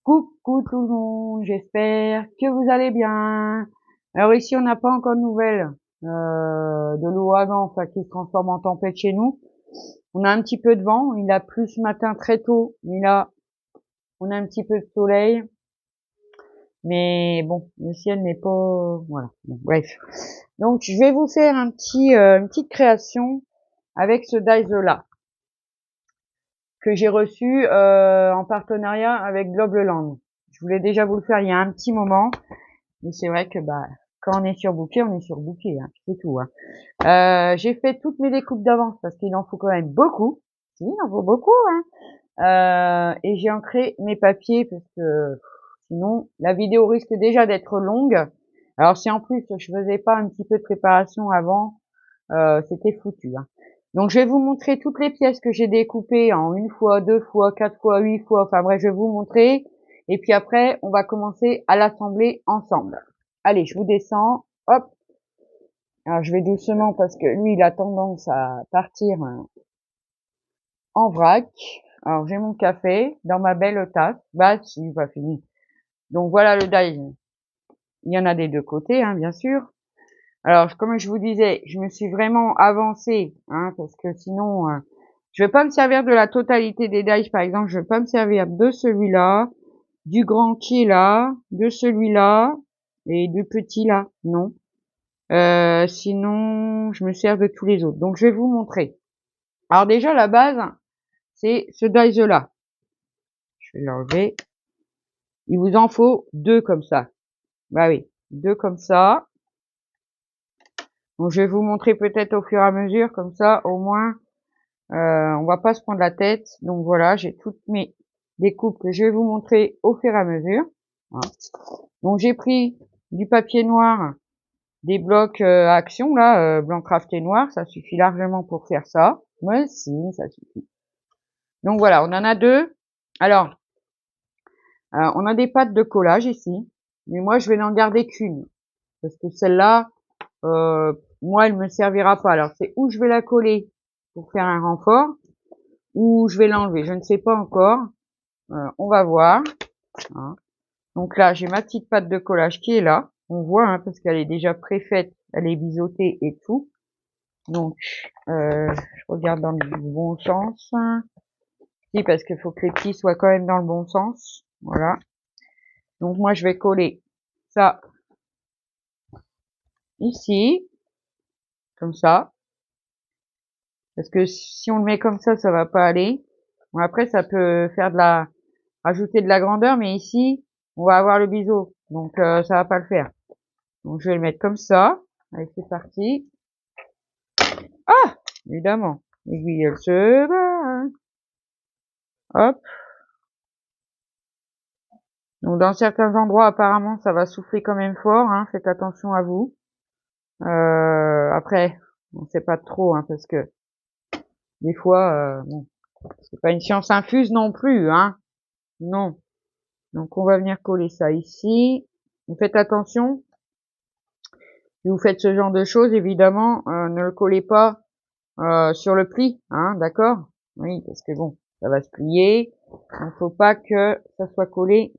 Coucou tout le monde, j'espère que vous allez bien. Alors ici, on n'a pas encore de nouvelles de l'ouragan, enfin qui se transforme en tempête chez nous. On a un petit peu de vent, il a plu ce matin très tôt, mais là, on a un petit peu de soleil. Mais bon, le ciel n'est pas... Voilà, bon, bref. Donc, je vais vous faire une petite création avec ce dies-là que j'ai reçu en partenariat avec Globleland. Je voulais déjà vous le faire il y a un petit moment. Mais c'est vrai que quand on est surbooké, on est surbooké, hein, c'est tout. Hein. J'ai fait toutes mes découpes d'avance parce qu'il en faut quand même beaucoup. Si, il en faut beaucoup. Hein. Et j'ai ancré mes papiers parce que sinon la vidéo risque déjà d'être longue. Alors si en plus je faisais pas un petit peu de préparation avant, c'était foutu. Hein. Donc je vais vous montrer toutes les pièces que j'ai découpées en 1 fois, 2 fois, 4 fois, 8 fois. Enfin bref, je vais vous montrer. Et puis après, on va commencer à l'assembler ensemble. Allez, je vous descends. Hop. Alors je vais doucement parce que lui, il a tendance à partir en vrac. Alors j'ai mon café dans ma belle tasse. Bah, si, pas fini. Donc voilà le die. Il y en a des deux côtés, hein, bien sûr. Alors, comme je vous disais, je me suis vraiment avancée, hein, parce que sinon, je vais pas me servir de la totalité des dies, par exemple, je vais pas me servir de celui-là, du grand qui est là, de celui-là, et du petit là, non. Sinon, je me sers de tous les autres. Donc, je vais vous montrer. Alors déjà, la base, c'est ce dies-là. Je vais l'enlever. Il vous en faut deux comme ça. Bah oui, deux comme ça. Donc, je vais vous montrer peut-être au fur et à mesure, comme ça, au moins, on va pas se prendre la tête. Donc voilà, j'ai toutes mes découpes que je vais vous montrer au fur et à mesure. Hein. Donc j'ai pris du papier noir, des blocs action là, blanc crafté noir, ça suffit largement pour faire ça. Ouais, si, ça suffit. Donc voilà, on en a deux. Alors, on a des pâtes de collage ici, mais moi je vais n'en garder qu'une parce que celle-là, moi elle me servira pas. Alors c'est où je vais la coller pour faire un renfort, ou je vais l'enlever, je ne sais pas encore. On va voir. Hein. Donc là, j'ai ma petite pâte de collage qui est là. On voit, hein, parce qu'elle est déjà préfaite, elle est biseautée et tout. Donc, je regarde dans le bon sens. Si, parce qu'il faut que les petits soient quand même dans le bon sens. Voilà. Donc moi, je vais coller ça ici, comme ça. Parce que si on le met comme ça va pas aller. Bon, après, ça peut faire rajouter de la grandeur, mais ici, on va avoir le biseau. Donc, ça va pas le faire. Donc, je vais le mettre comme ça. Allez, c'est parti. Ah! Évidemment. L'aiguille, elle se bat. Hop. Donc, dans certains endroits, apparemment, ça va souffler quand même fort, hein. Faites attention à vous. Après, on sait pas trop, hein, parce que des fois, bon, c'est pas une science infuse non plus, hein. Non. Donc, on va venir coller ça ici. Vous faites attention. Si vous faites ce genre de choses, évidemment, ne le collez pas sur le pli, hein, d'accord? Oui, parce que bon, ça va se plier. Donc, faut pas que ça soit collé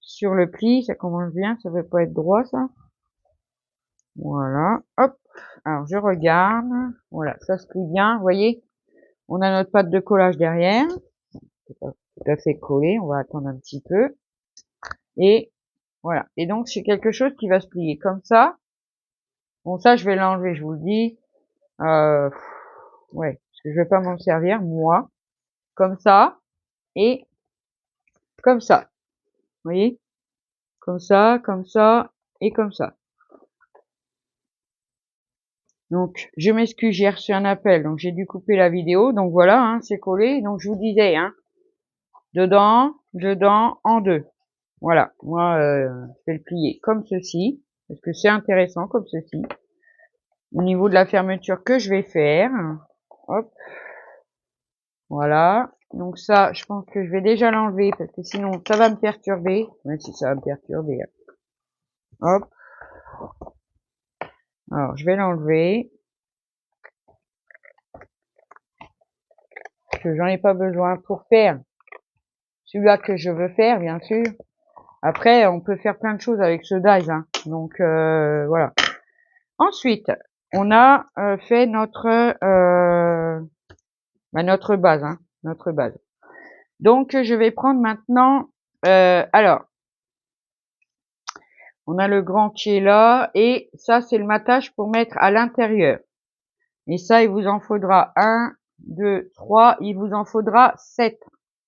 sur le pli. Ça commence bien, ça veut pas être droit, ça. Voilà, hop. Alors, je regarde. Voilà, ça se plie bien, vous voyez? On a notre pâte de collage derrière. C'est pas tout à fait collé, on va attendre un petit peu. Et voilà. Et donc, c'est quelque chose qui va se plier comme ça. Bon, ça, je vais l'enlever, je vous le dis. Euh, ouais, parce que je vais pas m'en servir, moi. Comme ça. Et comme ça. Vous voyez? Comme ça, et comme ça. Donc, je m'excuse, j'ai reçu un appel, donc j'ai dû couper la vidéo. Donc voilà, hein, c'est collé. Donc je vous disais, hein, dedans, en deux. Voilà, moi, je vais le plier comme ceci, parce que c'est intéressant comme ceci. Au niveau de la fermeture que je vais faire, hop, voilà. Donc ça, je pense que je vais déjà l'enlever, parce que sinon, ça va me perturber. Même si ça va me perturber. Hop. Alors, je vais l'enlever. Parce que j'en ai pas besoin pour faire celui-là que je veux faire, bien sûr. Après, on peut faire plein de choses avec ce dies, hein. Donc, voilà. Ensuite, on a fait notre notre base, hein, notre base. Donc, je vais prendre maintenant, alors, on a le grand qui est là, et ça, c'est le matage pour mettre à l'intérieur. Et ça, il vous en faudra 1, 2, 3, il vous en faudra 7.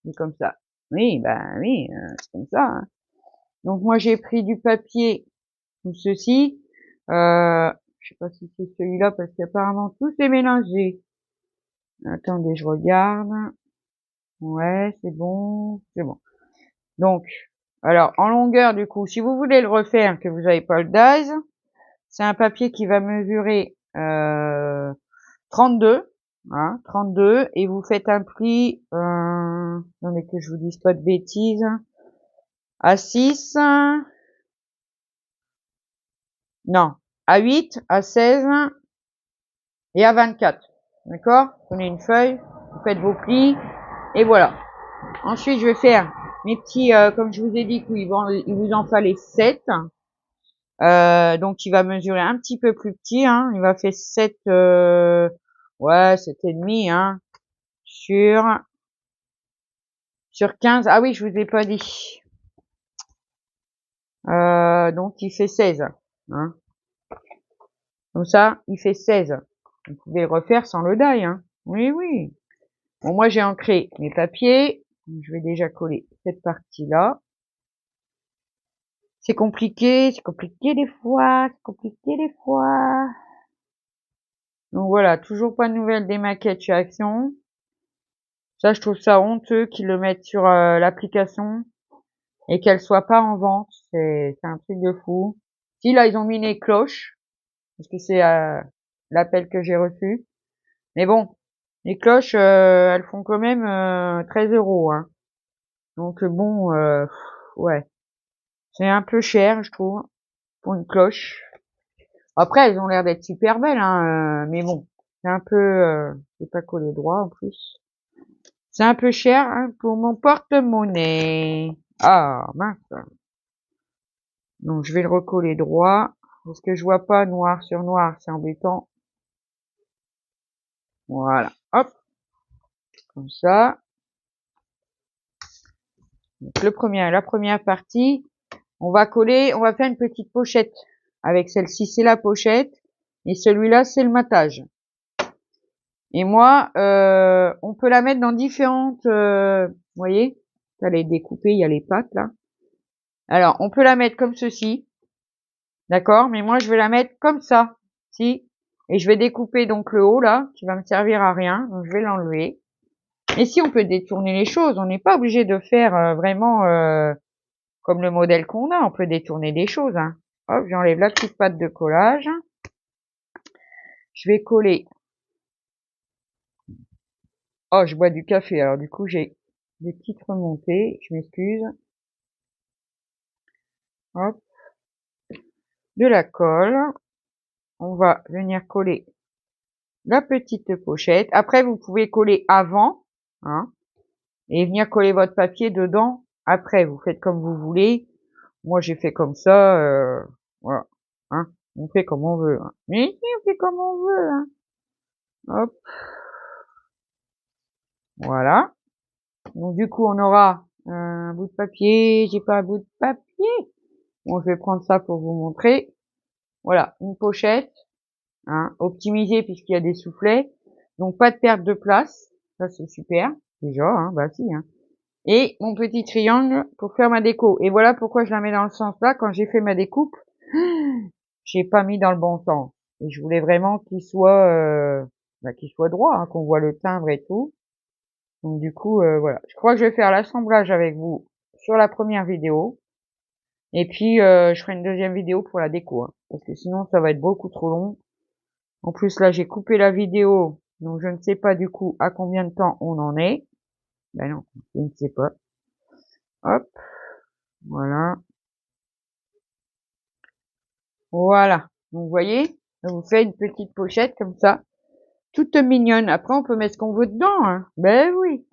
C'est comme ça. Oui, ben oui, c'est comme ça, hein. Donc, moi, j'ai pris du papier, comme ceci. Je sais pas si c'est celui-là, parce qu'apparemment, tout est mélangé. Attendez, je regarde. Ouais, c'est bon, c'est bon. Donc, alors, en longueur, du coup, si vous voulez le refaire, que vous n'avez pas le dies, c'est un papier qui va mesurer 32, hein, 32, et vous faites un pli, attendez que je vous dise pas de bêtises, à 6, non, à 8, à 16 et à 24. D'accord? Prenez une feuille, vous faites vos plis, et voilà. Ensuite, je vais faire mes petits, comme je vous ai dit, il vous en fallait 7. Donc, il va mesurer un petit peu plus petit, hein. Il va faire 7, ouais, 7,5, hein, sur 15. Ah oui, je vous ai pas dit. Donc, il fait 16, hein. Comme ça, il fait 16. Vous pouvez le refaire sans le die, hein. Oui, oui. Bon, moi, j'ai ancré mes papiers. Je vais déjà coller cette partie-là. C'est compliqué des fois, c'est compliqué des fois. Donc voilà, toujours pas de nouvelles des maquettes chez Action. Ça, je trouve ça honteux qu'ils le mettent sur l'application et qu'elles soient pas en vente. C'est un truc de fou. Si, là, ils ont mis les cloches, parce que c'est l'appel que j'ai reçu. Mais bon, les cloches, elles font quand même 13 €, hein. Donc bon, ouais, c'est un peu cher, je trouve, pour une cloche. Après, elles ont l'air d'être super belles, hein, mais bon, c'est un peu, c'est pas collé droit en plus. C'est un peu cher, hein, pour mon porte-monnaie. Ah, mince. Donc, je vais le recoller droit, parce que je vois pas noir sur noir, c'est embêtant. Voilà, hop, comme ça. Donc, la première partie, on va faire une petite pochette. Avec celle-ci, c'est la pochette, et celui-là, c'est le matage. Et moi, on peut la mettre dans différentes, vous voyez, elle est découpée, il y a les pattes là. Alors, on peut la mettre comme ceci, d'accord, mais moi je vais la mettre comme ça, si, et je vais découper donc le haut là, qui va me servir à rien, donc je vais l'enlever. Et si on peut détourner les choses, on n'est pas obligé de faire vraiment comme le modèle qu'on a, on peut détourner des choses, hein. Hop, j'enlève la petite patte de collage. Je vais coller. Oh, je bois du café, alors du coup j'ai des petites remontées, je m'excuse. Hop, de la colle. On va venir coller la petite pochette. Après, vous pouvez coller avant, hein, et venir coller votre papier dedans. Après, vous faites comme vous voulez. Moi, j'ai fait comme ça, voilà, hein. On fait comme on veut, hein. Mais si, on fait comme on veut, hein. Hop, voilà. Donc, du coup, on aura un bout de papier. J'ai pas un bout de papier. Bon, je vais prendre ça pour vous montrer. Voilà, une pochette, hein, optimisée puisqu'il y a des soufflets. Donc, pas de perte de place. Ça, c'est super. Déjà, hein, bah si, hein. Et mon petit triangle pour faire ma déco. Et voilà pourquoi je la mets dans le sens là. Quand j'ai fait ma découpe, j'ai pas mis dans le bon sens. Et je voulais vraiment qu'il soit droit, hein, qu'on voit le timbre et tout. Donc du coup, voilà. Je crois que je vais faire l'assemblage avec vous sur la première vidéo. Et puis, je ferai une deuxième vidéo pour la déco, hein, parce que sinon, ça va être beaucoup trop long. En plus, là, j'ai coupé la vidéo. Donc, je ne sais pas du coup à combien de temps on en est. Ben non, je ne sais pas. Hop, voilà. Voilà. Donc, vous voyez, on vous fait une petite pochette comme ça, toute mignonne. Après, on peut mettre ce qu'on veut dedans, hein. Ben oui.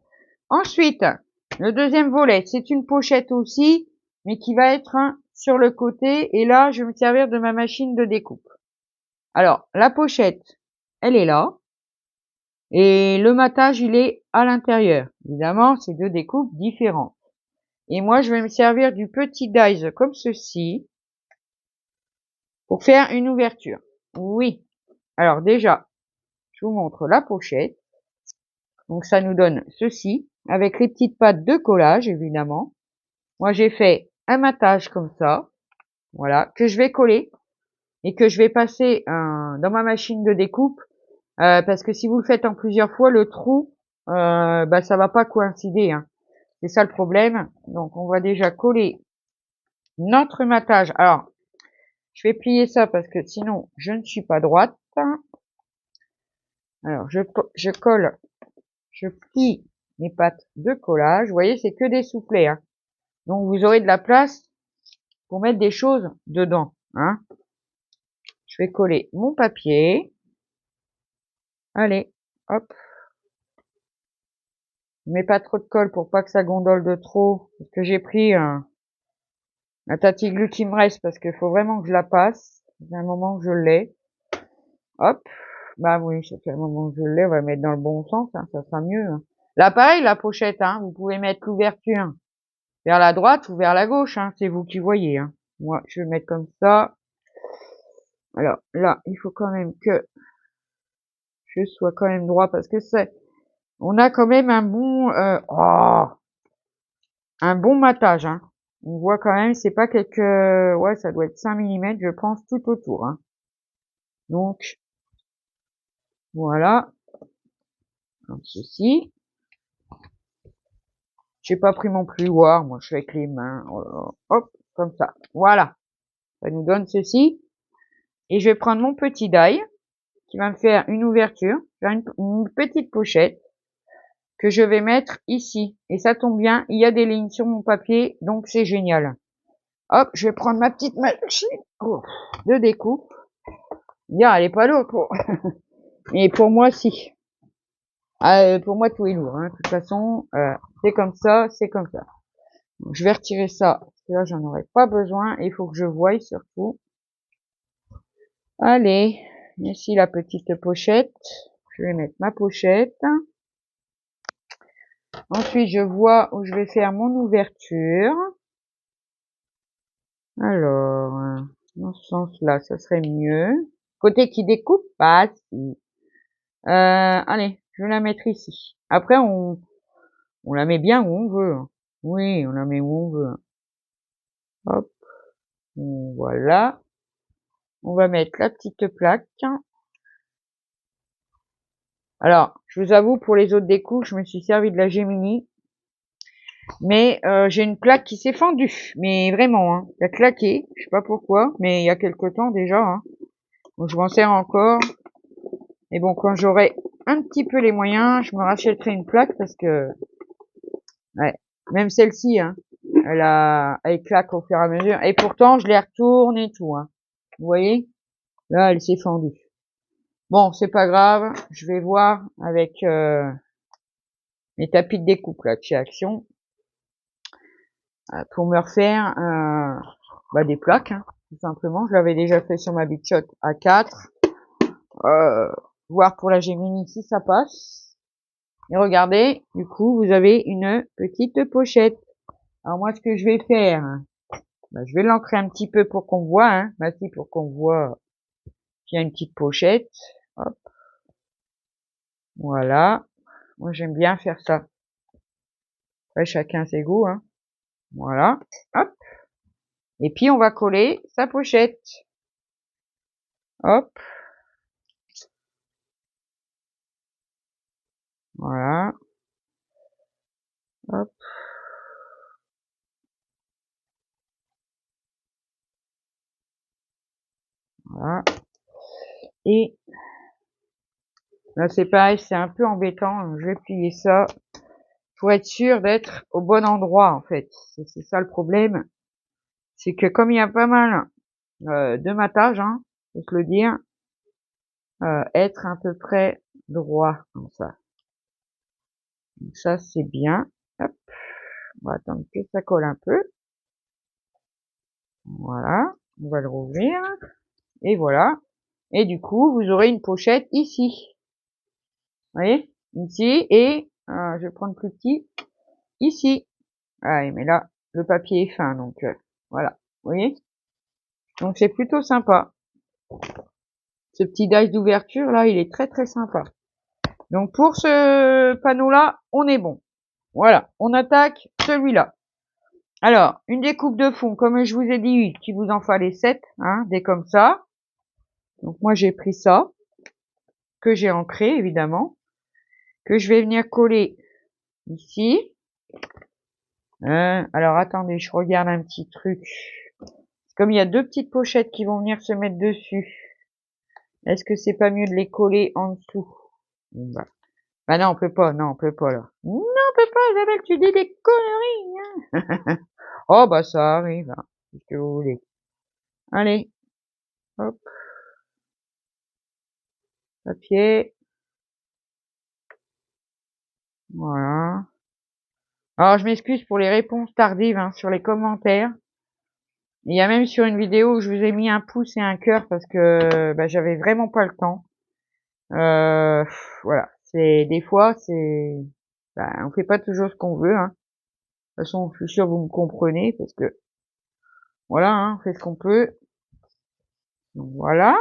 Ensuite, Le deuxième volet, c'est une pochette aussi, mais qui va être sur le côté. Et là, je vais me servir de ma machine de découpe. Alors, la pochette, elle est là. Et le matage, il est à l'intérieur. Évidemment, c'est deux découpes différentes. Et moi, je vais me servir du petit dies comme ceci pour faire une ouverture. Oui. Alors déjà, je vous montre la pochette. Donc ça nous donne ceci, avec les petites pattes de collage, évidemment. Moi, j'ai fait un matage comme ça, voilà, que je vais coller et que je vais passer dans ma machine de découpe, parce que si vous le faites en plusieurs fois, le trou, bah ça va pas coïncider, hein. C'est ça le problème. Donc on va déjà coller notre matage. Alors, je vais plier ça parce que sinon je ne suis pas droite. Alors je colle, je plie mes pattes de collage. Vous voyez, c'est que des soufflets, hein. Donc vous aurez de la place pour mettre des choses dedans, hein. Je vais coller mon papier. Allez, hop. Je mets pas trop de colle pour pas que ça gondole de trop. Parce que j'ai pris la Tati-Glu qui me reste parce qu'il faut vraiment que je la passe. C'est un moment que je l'ai. Hop. Bah oui, ça fait un moment que je l'ai. On va mettre dans le bon sens, hein, ça sera mieux, hein. Là, pareil, la pochette, hein. Vous pouvez mettre l'ouverture vers la droite ou vers la gauche, hein. C'est vous qui voyez, hein. Moi, je vais mettre comme ça. Alors, là, il faut quand même que je sois quand même droit parce que on a quand même un bon, un bon matage, hein. On voit quand même, c'est pas quelques, ouais, ça doit être 5 mm, je pense, tout autour, hein. Donc, voilà. Comme ceci. J'ai pas pris mon pluoir, moi, je fais avec les mains. Hop, comme ça. Voilà. Ça nous donne ceci. Et je vais prendre mon petit die, qui va me faire une ouverture, faire une petite pochette, que je vais mettre ici. Et ça tombe bien, il y a des lignes sur mon papier, donc c'est génial. Hop, je vais prendre ma petite machine de découpe. Bien, elle est pas lourde pour... Et pour moi, si. Pour moi, tout est lourd, hein. De toute façon, c'est comme ça, c'est comme ça. Donc, je vais retirer ça, parce que là, j'en aurai pas besoin. Il faut que je voie surtout. Allez, ici la petite pochette. Je vais mettre ma pochette. Ensuite, je vois où je vais faire mon ouverture. Alors, dans ce sens-là, ça serait mieux. Côté qui découpe, pas si. Allez, je vais la mettre ici. Après, on la met bien où on veut, hein. Oui, on la met où on veut, hein. Hop, voilà. On va mettre la petite plaque. Alors, je vous avoue, pour les autres découpes, je me suis servi de la Gemini. Mais j'ai une plaque qui s'est fendue. Mais vraiment, hein. Elle a claqué. Je sais pas pourquoi, mais il y a quelque temps déjà, hein. Donc, je m'en sers encore. Et bon, quand j'aurai un petit peu les moyens, je me rachèterai une plaque parce que, ouais, même celle-ci, hein, elle claque au fur et à mesure. Et pourtant, je les retourne et tout, hein. Vous voyez? Là, elle s'est fendue. Bon, c'est pas grave. Je vais voir avec les tapis de découpe là de chez Action pour me refaire bah, des plaques, hein, tout simplement. Je l'avais déjà fait sur ma Big Shot A4. Voir pour la Gemini si ça passe. Et regardez, du coup, vous avez une petite pochette. Alors moi, ce que je vais faire, bah, je vais l'ancrer un petit peu pour qu'on voit, hein. Bah si, pour qu'on voit qu'il y a une petite pochette. Hop. Voilà. Moi, j'aime bien faire ça. Après, chacun ses goûts, hein. Voilà. Hop. Et puis, on va coller sa pochette. Hop. Voilà. Hop. Voilà. Et là, c'est pareil, c'est un peu embêtant. Je vais plier ça pour être sûr d'être au bon endroit, en fait. C'est ça le problème. C'est que comme il y a pas mal de matage, hein, faut se le dire, être à peu près droit, comme ça. Donc ça, c'est bien. Hop. On va attendre que ça colle un peu. Voilà. On va le rouvrir. Et voilà. Et du coup, vous aurez une pochette ici. Vous voyez? Ici. Et, je vais prendre plus petit. Ici. Ah, mais là, le papier est fin, donc, voilà. Vous voyez? Donc, c'est plutôt sympa. Ce petit dice d'ouverture, là, il est très, très sympa. Donc, pour ce panneau-là, on est bon. Voilà. On attaque celui-là. Alors, une découpe de fond, comme je vous ai dit, qu'il vous en fallait 7, hein, des comme ça. Donc, moi, j'ai pris ça, que j'ai ancré, évidemment, que je vais venir coller ici. Alors, attendez, je regarde un petit truc. Comme il y a deux petites pochettes qui vont venir se mettre dessus, est-ce que c'est pas mieux de les coller en dessous? Bah non, on peut pas, non, on peut pas, là. Non, on peut pas, Isabelle, tu dis des conneries, hein. Oh, bah, ça arrive, hein. Qu'est-ce que vous voulez? Allez. Hop. Papier. Voilà. Alors, je m'excuse pour les réponses tardives, hein, sur les commentaires. Il y a même sur une vidéo où je vous ai mis un pouce et un cœur parce que, bah, j'avais vraiment pas le temps. Voilà. Des fois, bah, on fait pas toujours ce qu'on veut, hein. De toute façon, je suis sûre que vous me comprenez parce que, voilà, hein, on fait ce qu'on peut. Donc, voilà.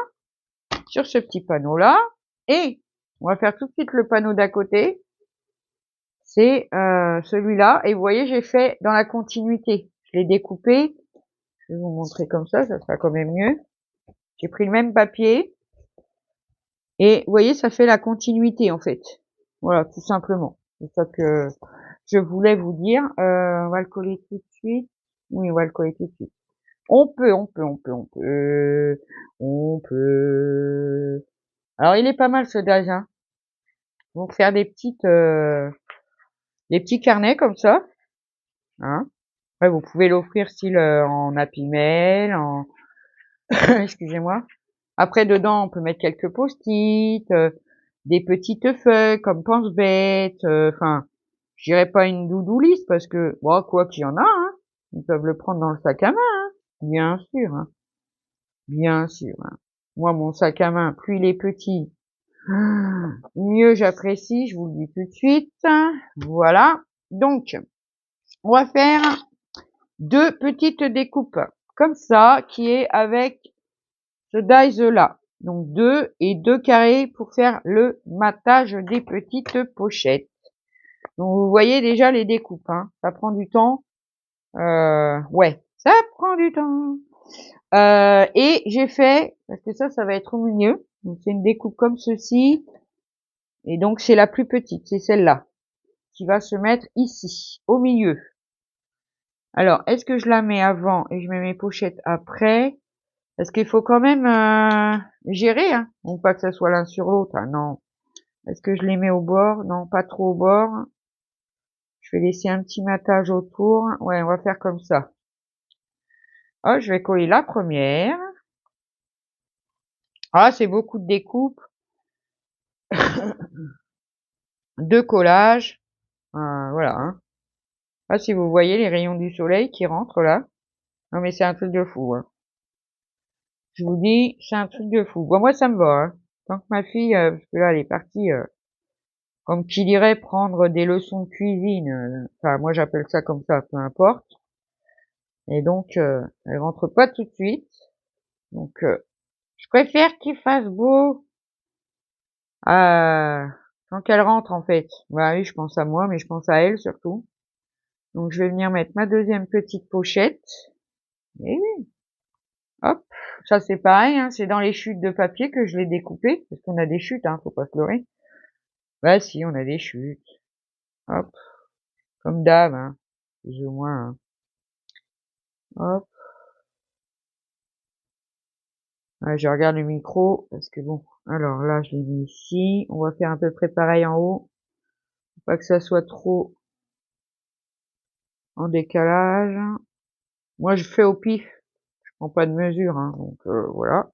Sur ce petit panneau-là. Et, on va faire tout de suite le panneau d'à côté. C'est, celui-là. Et vous voyez, j'ai fait dans la continuité. Je l'ai découpé. Je vais vous montrer comme ça sera quand même mieux. J'ai pris le même papier. Et vous voyez, ça fait la continuité, en fait. Voilà, tout simplement. C'est ça que je voulais vous dire. On va le coller tout de suite. Oui, on va le coller tout de suite. On peut. Alors, il est pas mal, ce dies, hein. Donc, faire des petits carnets comme ça. Hein. Ouais, vous pouvez l'offrir style en Happy Mail, excusez-moi. Après, dedans, on peut mettre quelques post-it, des petites feuilles comme pense-bête, enfin, je dirais pas une doudou liste parce que, bon, quoi qu'il y en a, hein, ils peuvent le prendre dans le sac à main, hein, bien sûr, hein, bien sûr. Hein. Moi, mon sac à main, plus il est petit, mieux j'apprécie, je vous le dis tout de suite. Voilà. Donc, on va faire deux petites découpes comme ça, qui est avec ce dies là. Donc 2 et 2 carrés pour faire le matage des petites pochettes. Donc vous voyez déjà les découpes, hein. Ça prend du temps. Ouais, ça prend du temps. Et j'ai fait, parce que ça va être au milieu. Donc c'est une découpe comme ceci. Et donc c'est la plus petite, c'est celle-là, qui va se mettre ici, au milieu. Alors, est-ce que je la mets avant et je mets mes pochettes après? Parce qu'il faut quand même gérer, hein. Donc pas que ça soit l'un sur l'autre, hein, non. Est-ce que je les mets au bord? Non, pas trop au bord. Je vais laisser un petit matage autour. Ouais, on va faire comme ça. Oh, je vais coller la première. Ah, c'est beaucoup de découpe. De collage. Voilà. Hein. Ah, si vous voyez les rayons du soleil qui rentrent là. Non, mais c'est un truc de fou. Hein. Je vous dis, c'est un truc de fou. Bon, moi, ça me va. Hein. Tant que ma fille, parce que là, elle est partie, comme qu'il irait prendre des leçons de cuisine. Enfin, moi, j'appelle ça comme ça, peu importe. Et donc, elle rentre pas tout de suite. Donc, je préfère qu'il fasse beau quand elle rentre, en fait. Bah oui, je pense à moi, mais je pense à elle surtout. Donc, je vais venir mettre ma deuxième petite pochette. Et oui, hop. Ça, c'est pareil, hein, c'est dans les chutes de papier que je l'ai découpé. Parce qu'on a des chutes, hein, faut pas se leurrer. Bah si, on a des chutes. Hop. Comme d'hab, hein. Plus ou moins, hein. Hop. Ouais, je regarde le micro, parce que bon. Alors là, je l'ai mis ici. On va faire à peu près pareil en haut. Faut pas que ça soit trop en décalage. Moi, je fais au pif. Je prends pas de mesure, hein, donc voilà.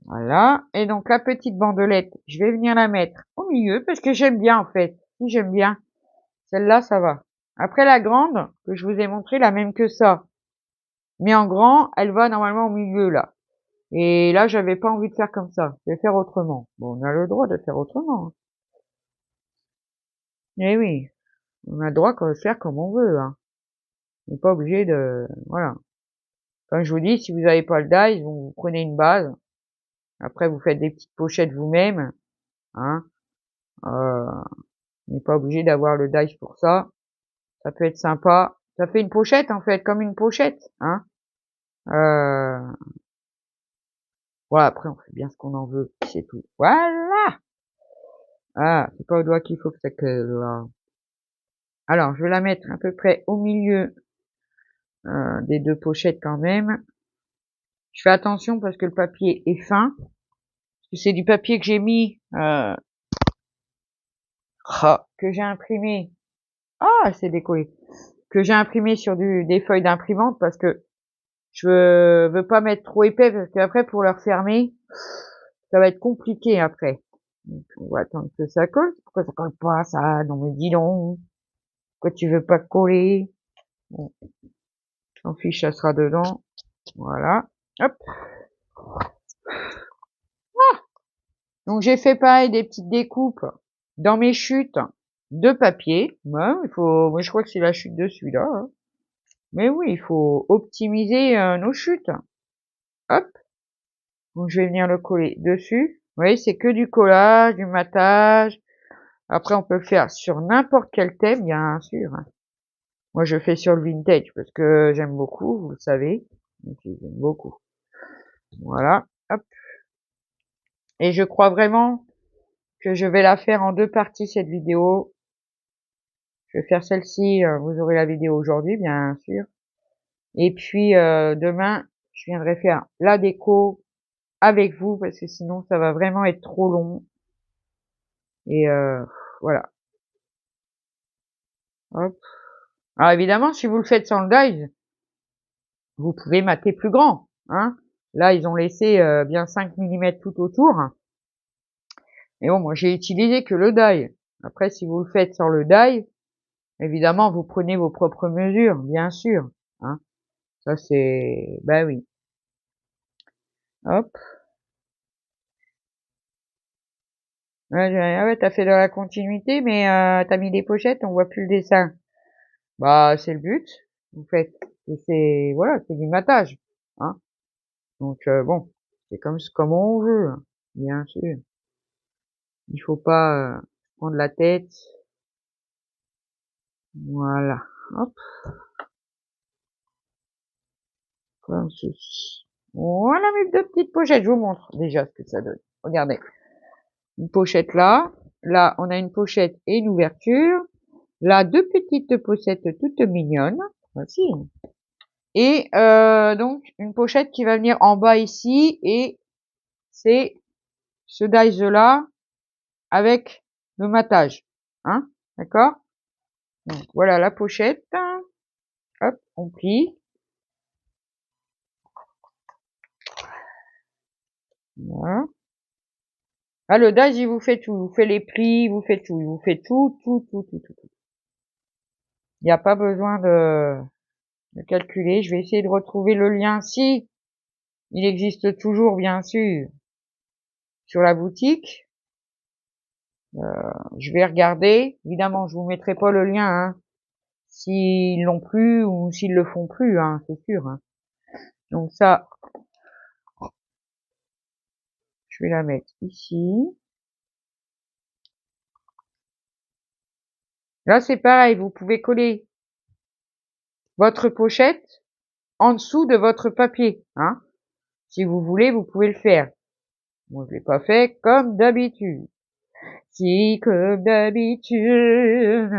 Voilà. Et donc la petite bandelette, je vais venir la mettre au milieu parce que j'aime bien en fait. Si j'aime bien, celle-là, ça va. Après la grande, que je vous ai montré, la même que ça. Mais en grand, elle va normalement au milieu, là. Et là, j'avais pas envie de faire comme ça. Je vais faire autrement. Bon, on a le droit de faire autrement, hein. Eh oui, on a le droit de faire comme on veut, hein. On n'est pas obligé de... Voilà. Comme je vous dis, si vous n'avez pas le die, vous prenez une base. Après, vous faites des petites pochettes vous-même, hein. On n'est pas obligé d'avoir le dice pour ça. Ça peut être sympa. Ça fait une pochette, en fait, comme une pochette, hein. Euh, voilà, après, on fait bien ce qu'on en veut, c'est tout. Voilà! Ah, c'est pas au doigt qu'il faut que ça colle, là. Alors, je vais la mettre à peu près au milieu des deux pochettes quand même. Je fais attention parce que le papier est fin. C'est du papier que j'ai mis, que j'ai imprimé. Ah, c'est décollé. Que j'ai imprimé sur des feuilles d'imprimante parce que je veux pas mettre trop épais parce qu'après pour le refermer, ça va être compliqué après. Donc, on va attendre que ça colle. Pourquoi ça colle pas, ça? Non mais dis donc. Pourquoi tu veux pas coller? Bon, j'en fiche, ça sera dedans. Voilà. Hop. Donc j'ai fait pareil des petites découpes dans mes chutes de papier. Ouais, moi je crois que c'est la chute de celui-là, hein. Mais oui, il faut optimiser nos chutes. Hop. Donc je vais venir le coller dessus. Vous voyez, c'est que du collage, du matage. Après, on peut le faire sur n'importe quel thème, bien sûr, hein. Moi, je fais sur le vintage parce que j'aime beaucoup, vous le savez. Donc, j'aime beaucoup. Voilà. Hop. Et je crois vraiment que je vais la faire en deux parties, cette vidéo. Je vais faire celle-ci, vous aurez la vidéo aujourd'hui, bien sûr. Et puis, demain, je viendrai faire la déco avec vous parce que sinon, ça va vraiment être trop long. Et voilà. Hop. Alors évidemment, si vous le faites sans le dies, vous pouvez mater plus grand, hein. Là, ils ont laissé bien 5 mm tout autour. Mais bon, moi, j'ai utilisé que le die. Après, si vous le faites sans le die, évidemment, vous prenez vos propres mesures, bien sûr, hein. Ça, c'est... bah oui. Hop. Ah ouais, t'as fait dans la continuité, mais t'as mis des pochettes, on voit plus le dessin. Bah, c'est le but, en fait. Et c'est... voilà, c'est du matage, hein. Donc, bon, c'est comme on veut, hein, bien sûr. Il faut pas prendre la tête. Voilà. Hop. Comme ceci. Voilà mes deux petites pochettes. Je vous montre déjà ce que ça donne. Regardez. Une pochette là. Là, on a une pochette et une ouverture. Là, deux petites pochettes toutes mignonnes. Voici. Et donc, une pochette qui va venir en bas ici. Et c'est ce dice là avec le matage. Hein? D'accord? Donc, voilà la pochette. Hop, on plie. Voilà. Ah, le DAS, il vous fait tout. Il vous fait les plis, il vous fait tout. Il vous fait tout, tout, tout, tout, tout. Il n'y a pas besoin de calculer. Je vais essayer de retrouver le lien si il existe toujours, bien sûr, sur la boutique. Je vais regarder. Évidemment, je vous mettrai pas le lien, hein, s'ils l'ont plus ou s'ils le font plus, hein, c'est sûr, hein. Donc ça, je vais la mettre ici. Là, c'est pareil. Vous pouvez coller votre pochette en dessous de votre papier, hein. Si vous voulez, vous pouvez le faire. Moi, je l'ai pas fait comme d'habitude. Si, comme d'habitude.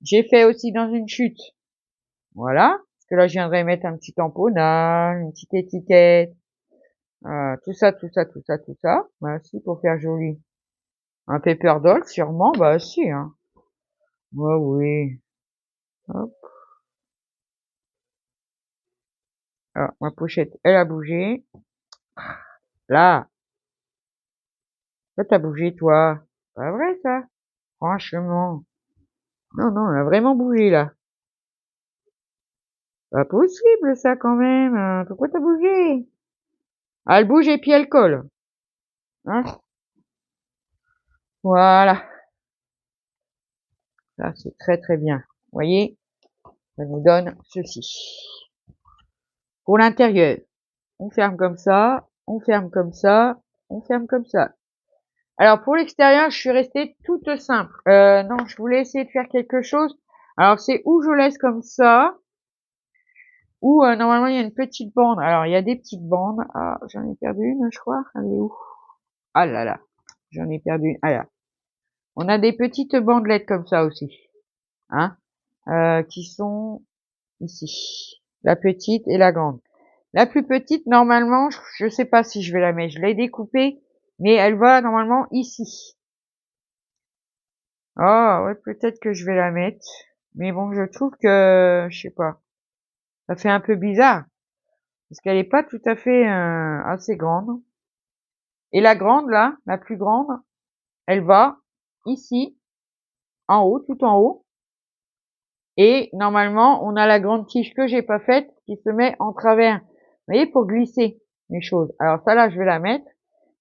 J'ai fait aussi dans une chute. Voilà. Parce que là, je viendrai mettre un petit tamponnage, une petite étiquette. Tout ça, tout ça, tout ça, tout ça. Bah, si, pour faire joli. Un paper doll, sûrement. Bah, si, hein. Ouais, oui. Hop. Alors, ma pochette, elle a bougé. Là. Toi, t'as bougé, toi. Pas vrai, ça. Franchement. Non, non, elle a vraiment bougé, là. Pas possible, ça, quand même. Pourquoi t'as bougé? Ah, elle bouge et puis elle colle. Hein? Voilà. Là, c'est très, très bien. Vous voyez? Ça nous donne ceci. Pour l'intérieur, on ferme comme ça, on ferme comme ça, on ferme comme ça. Alors, pour l'extérieur, je suis restée toute simple. Non, je voulais essayer de faire quelque chose. Alors, c'est où je laisse comme ça, ou normalement, il y a une petite bande. Alors, il y a des petites bandes. Ah, j'en ai perdu une, je crois. Elle est où? Ah là là, j'en ai perdu une. Ah là. On a des petites bandelettes comme ça aussi, hein, qui sont ici. La petite et la grande. La plus petite, normalement, je sais pas si je vais la mettre. Je l'ai découpée, mais elle va normalement ici. Ah ouais, peut-être que je vais la mettre. Mais bon, je trouve que, je sais pas, ça fait un peu bizarre. Parce qu'elle est pas tout à fait assez grande. Et la grande, là, la plus grande, elle va ici, en haut, tout en haut. Et normalement, on a la grande tige que j'ai pas faite qui se met en travers. Vous voyez, pour glisser les choses. Alors ça là, je vais la mettre.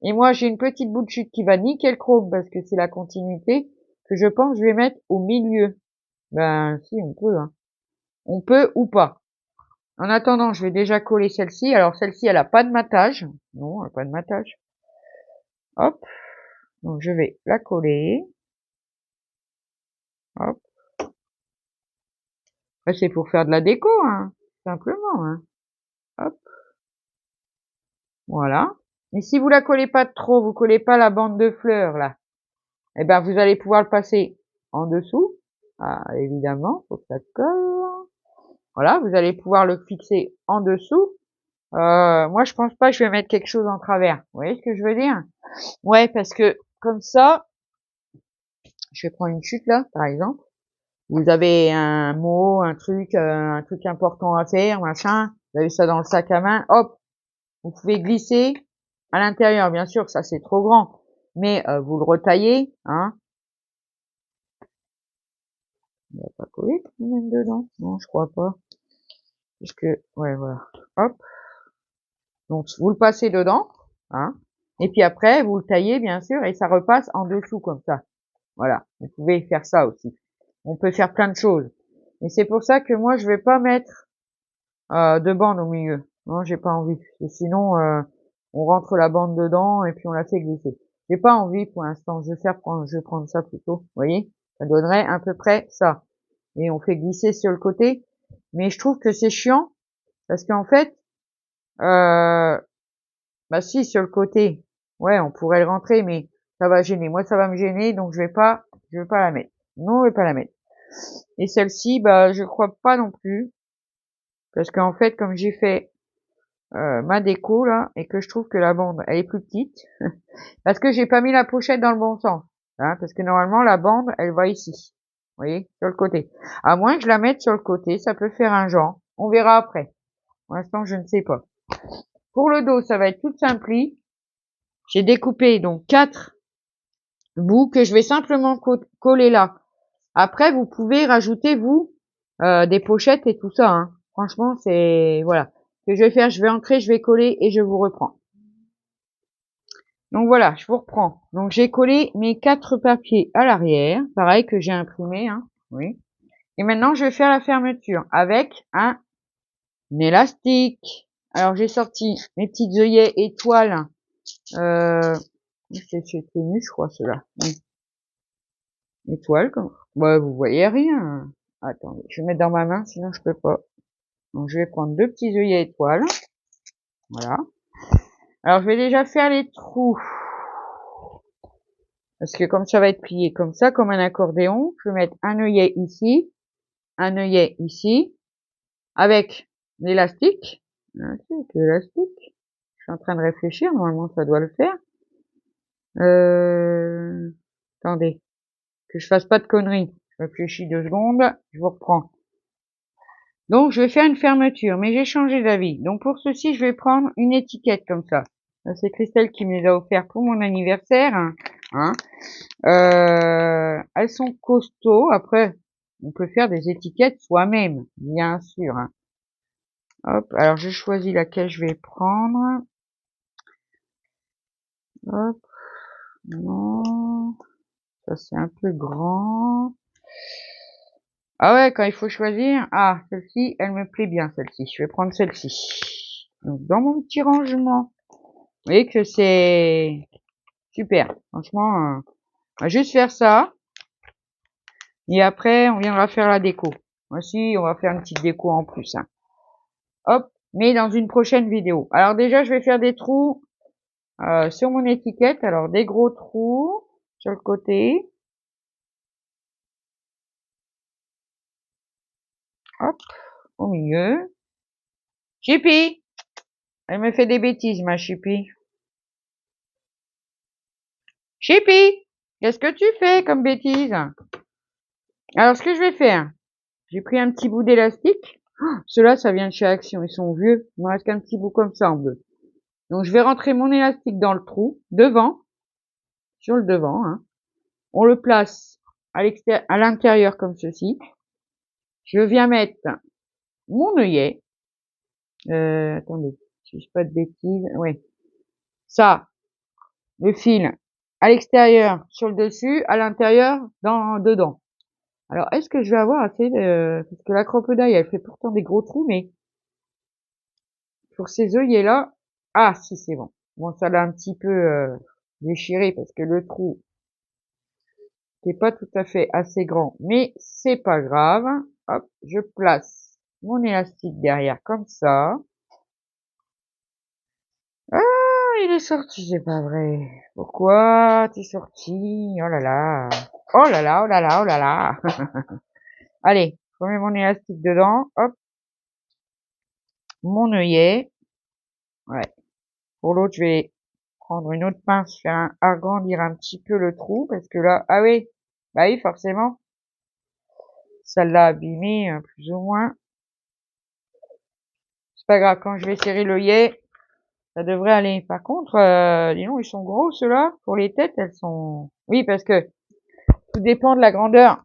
Et moi, j'ai une petite bout de chute qui va nickel le chrome parce que c'est la continuité que je pense que je vais mettre au milieu. Ben si, on peut, hein. On peut ou pas. En attendant, je vais déjà coller celle-ci. Alors celle-ci, elle a pas de matage. Non, elle a pas de matage. Hop. Donc je vais la coller. Hop. Après, c'est pour faire de la déco, hein. Simplement, hein. Hop. Voilà. Et si vous la collez pas trop, vous collez pas la bande de fleurs, là, eh ben, vous allez pouvoir le passer en dessous. Ah, évidemment, faut que ça colle. Voilà, vous allez pouvoir le fixer en dessous. Moi, je pense pas que je vais mettre quelque chose en travers. Vous voyez ce que je veux dire? Ouais, parce que, comme ça, je vais prendre une chute, là, par exemple. Vous avez un mot, un truc important à faire, machin. Vous avez ça dans le sac à main. Hop, vous pouvez glisser à l'intérieur. Bien sûr, ça c'est trop grand, mais vous le retaillez, hein. Il va pas coller même dedans. Non, je crois pas. Puisque, ouais, voilà. Hop. Donc vous le passez dedans, hein. Et puis après, vous le taillez bien sûr et ça repasse en dessous comme ça. Voilà. Vous pouvez faire ça aussi. On peut faire plein de choses. Et c'est pour ça que moi je vais pas mettre de bande au milieu. Non, j'ai pas envie. Parce que sinon, on rentre la bande dedans et puis on la fait glisser. J'ai pas envie pour l'instant. Je vais prendre ça plutôt. Vous voyez? Ça donnerait à peu près ça. Et on fait glisser sur le côté. Mais je trouve que c'est chiant parce qu'en fait, bah si sur le côté, ouais, on pourrait le rentrer, mais ça va gêner. Moi, ça va me gêner, donc je vais pas la mettre. Non, je vais pas la mettre. Et celle-ci, bah, je crois pas non plus, parce qu'en fait, comme j'ai fait ma déco là, et que je trouve que la bande elle est plus petite, parce que j'ai pas mis la pochette dans le bon sens, hein, parce que normalement la bande elle va ici, vous voyez, sur le côté. À moins que je la mette sur le côté, ça peut faire un genre. On verra après. Pour l'instant, je ne sais pas. Pour le dos, ça va être tout simpli. J'ai découpé donc 4 bouts que je vais simplement coller là. Après, vous pouvez rajouter vous des pochettes et tout ça, hein. Franchement, c'est voilà. Ce que je vais faire, je vais entrer, je vais coller et je vous reprends. Donc voilà, je vous reprends. Donc j'ai collé mes 4 papiers à l'arrière, pareil que j'ai imprimé, hein. Oui. Et maintenant, je vais faire la fermeture avec un élastique. Alors j'ai sorti mes petites œillets étoiles. C'est chez Tenu, je crois, ceux-là. Oui. Étoiles, comme. Bah, vous voyez rien. Attendez, je vais mettre dans ma main, sinon je peux pas. Donc je vais prendre 2 petits œillets étoiles. Voilà. Alors je vais déjà faire les trous. Parce que comme ça va être plié comme ça, comme un accordéon, je vais mettre un œillet ici, un œillet ici, avec l'élastique. L'élastique. Je suis en train de réfléchir, normalement ça doit le faire. Attendez, que je fasse pas de conneries. Je réfléchis 2 secondes, je vous reprends. Donc je vais faire une fermeture, mais j'ai changé d'avis. Donc pour ceci, je vais prendre une étiquette comme ça. C'est Christelle qui me les a offert pour mon anniversaire. Hein. Elles sont costauds. Après, on peut faire des étiquettes soi-même, bien sûr, hein. Hop, alors je choisis laquelle je vais prendre. Hop, non, ça c'est un peu grand. Ah ouais, quand il faut choisir, ah, celle-ci, elle me plaît bien, celle-ci. Je vais prendre celle-ci. Donc, dans mon petit rangement. Vous voyez que c'est super. Franchement, on va juste faire ça. Et après, on viendra faire la déco. Voici, on va faire une petite déco en plus, hein. Hop, mais dans une prochaine vidéo. Alors déjà, je vais faire des trous sur mon étiquette. Alors, des gros trous sur le côté. Hop, au milieu. Chippy! Elle me fait des bêtises, ma Chippy. Chippy! Qu'est-ce que tu fais comme bêtise? Alors, ce que je vais faire, j'ai pris un petit bout d'élastique. Oh, ceux-là, ça vient de chez Action. Ils sont vieux. Il me reste qu'un petit bout comme ça en bleu. Donc, je vais rentrer mon élastique dans le trou, devant, sur le devant, hein. On le place à l'intérieur comme ceci. Je viens mettre mon œillet. Attendez, si je dis pas de bêtises. Oui. Ça, le fil à l'extérieur, sur le dessus, à l'intérieur, dedans. Alors, est-ce que je vais avoir assez de... Parce que la crocodile, elle fait pourtant des gros trous, mais pour ces œillets-là... Ah, si, c'est bon. Bon, ça l'a un petit peu déchiré parce que le trou n'est pas tout à fait assez grand, mais c'est pas grave. Hop, je place mon élastique derrière comme ça. Ah, il est sorti, c'est pas vrai. Pourquoi t'es sorti? Oh là là. Oh là là, oh là là, oh là là. Allez, je remets mon élastique dedans. Hop, mon œillet. Ouais. Pour l'autre, je vais prendre une autre pince, agrandir un petit peu le trou, parce que là, ah oui, bah oui, forcément, ça l'a abîmé, plus ou moins. C'est pas grave, quand je vais serrer l'œillet, ça devrait aller. Par contre, dis donc, ils sont gros, ceux-là. Pour les têtes, elles sont... Oui, parce que tout dépend de la grandeur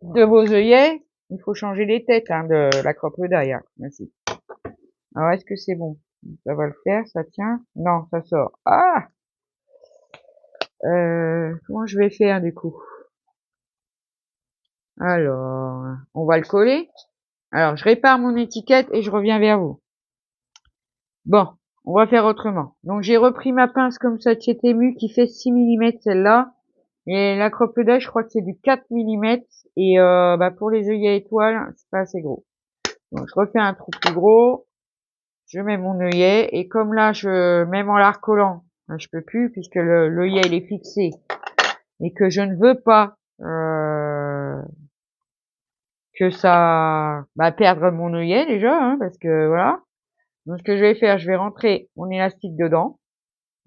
de vos œillets. Il faut changer les têtes, hein, de la crocodile, hein. Merci. Alors, est-ce que c'est bon? Ça va le faire, ça tient? Non, ça sort. Ah! Comment je vais faire, du coup? Alors, on va le coller. Alors, je répare mon étiquette et je reviens vers vous. Bon, on va faire autrement. Donc, j'ai repris ma pince comme ça de chez Temu qui fait 6 mm celle-là. Et la crocodile, je crois que c'est du 4 mm. Et bah, pour les œillets étoiles, c'est pas assez gros. Donc, je refais un trou plus gros. Je mets mon œillet. Et comme là, même en la recollant, je peux plus puisque l'œillet il est fixé. Et que je ne veux pas que ça perdre mon œillet déjà, hein, parce que voilà. Donc ce que je vais faire, je vais rentrer mon élastique dedans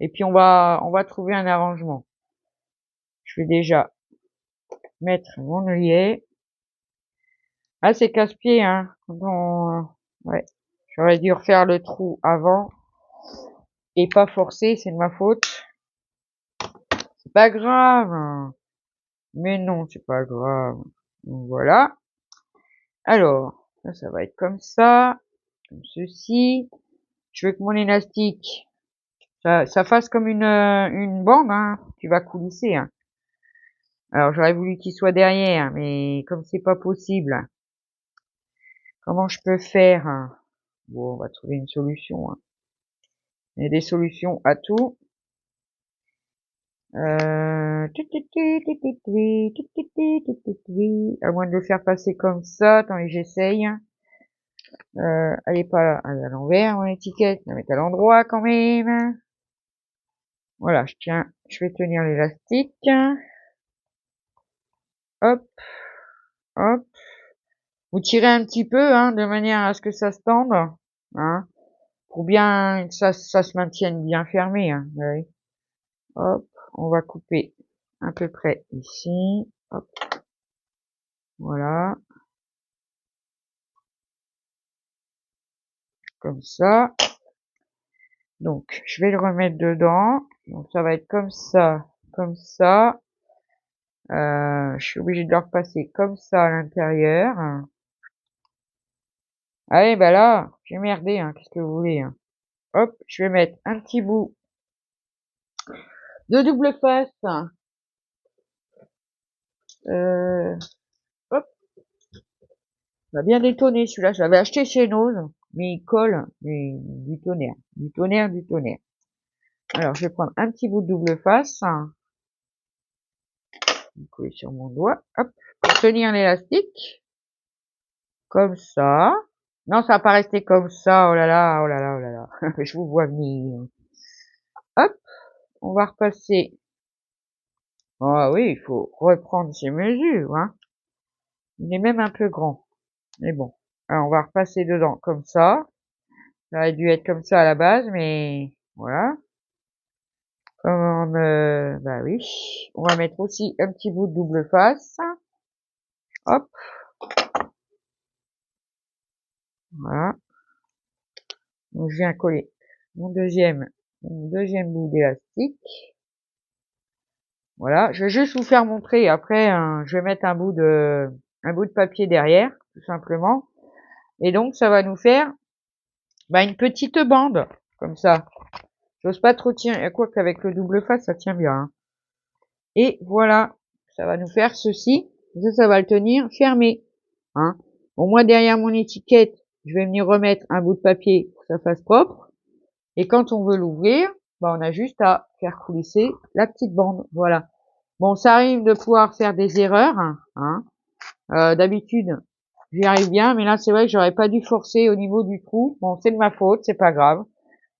et puis on va trouver un arrangement. Je vais déjà mettre mon œillet. Ah, c'est casse-pied, hein. Ouais, j'aurais dû refaire le trou avant et pas forcer, c'est de ma faute. C'est pas grave, hein. Mais non, c'est pas grave. Donc voilà. Alors, ça va être comme ça, comme ceci. Je veux que mon élastique ça fasse comme une bande, hein, qui va coulisser, hein. Alors j'aurais voulu qu'il soit derrière, mais comme c'est pas possible, comment je peux faire, hein? Bon, on va trouver une solution, hein. Il y a des solutions à tout. À moins de le faire passer comme ça, attendez, j'essaye. Elle est pas à l'envers, mon étiquette, je la mettre à l'endroit quand même. Voilà, je vais tenir l'élastique. Hop, hop. Vous tirez un petit peu, hein, de manière à ce que ça se tende, hein, pour bien que ça se maintienne bien fermé, hein. Oui. Hop, on va couper à peu près ici. Hop, voilà, comme ça. Donc, je vais le remettre dedans. Donc, ça va être comme ça, comme ça. Je suis obligée de le repasser comme ça à l'intérieur. Allez, bah là, j'ai merdé, hein, qu'est-ce que vous voulez, hein. Hop, je vais mettre un petit bout de double face. Hop, va bien détonner celui-là. Je l'avais acheté chez Nose, mais il colle, mais du tonnerre, du tonnerre, du tonnerre. Alors, je vais prendre un petit bout de double face, coller sur mon doigt, hop, pour tenir l'élastique, comme ça. Non, ça va pas rester comme ça, oh là là, oh là là, oh là là, je vous vois venir. Hop, on va repasser. Ah oui, il faut reprendre ses mesures, hein. Il est même un peu grand, mais bon. Alors, on va repasser dedans comme ça. Ça aurait dû être comme ça à la base, mais voilà. Comme bah oui. On va mettre aussi un petit bout de double face. Hop. Voilà. Donc, je viens coller mon deuxième bout d'élastique. Voilà. Je vais juste vous faire montrer. Après, je vais mettre un bout de papier derrière, tout simplement. Et donc, ça va nous faire, bah, une petite bande, comme ça. J'ose pas trop tirer, quoi qu'avec le double face, ça tient bien, hein. Et voilà. Ça va nous faire ceci. Ça va le tenir fermé, hein. Au moins, derrière mon étiquette, je vais venir remettre un bout de papier pour que ça fasse propre. Et quand on veut l'ouvrir, bah, on a juste à faire coulisser la petite bande. Voilà. Bon, ça arrive de pouvoir faire des erreurs, hein. D'habitude, j'y arrive bien, mais là, c'est vrai que j'aurais pas dû forcer au niveau du trou. Bon, c'est de ma faute, c'est pas grave.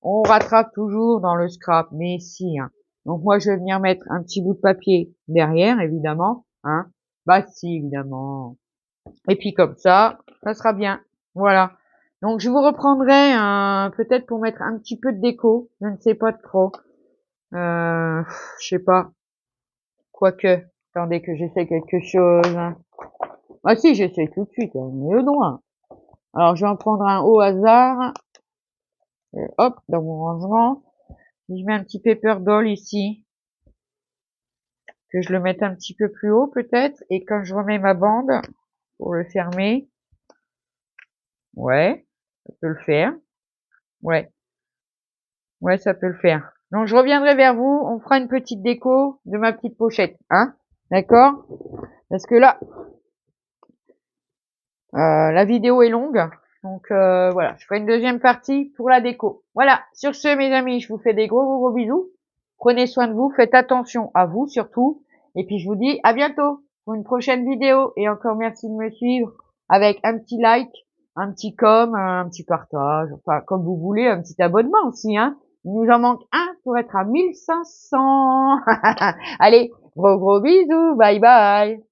On rattrape toujours dans le scrap, mais si, hein. Donc moi, je vais venir mettre un petit bout de papier derrière, évidemment, hein. Bah si, évidemment. Et puis comme ça sera bien. Voilà. Donc je vous reprendrai peut-être pour mettre un petit peu de déco. Je ne sais pas trop. Je sais pas. Quoique. Attendez que j'essaie quelque chose. Ah si, j'essaie tout de suite. On est le droit. Alors je vais en prendre un au hasard. Et hop, dans mon rangement. Je mets un petit paper doll ici. Que je le mette un petit peu plus haut peut-être. Et quand je remets ma bande pour le fermer. Ouais, ça peut le faire. Ouais. Ouais, ça peut le faire. Donc, je reviendrai vers vous. On fera une petite déco de ma petite pochette, hein. D'accord? Parce que là, la vidéo est longue. Donc, voilà. Je ferai une deuxième partie pour la déco. Voilà. Sur ce, mes amis, je vous fais des gros bisous. Prenez soin de vous. Faites attention à vous, surtout. Et puis, je vous dis à bientôt pour une prochaine vidéo. Et encore merci de me suivre avec un petit like, un petit un petit partage. Enfin, comme vous voulez, un petit abonnement aussi, hein. Il nous en manque un pour être à 1500. Allez, gros bisous, bye bye.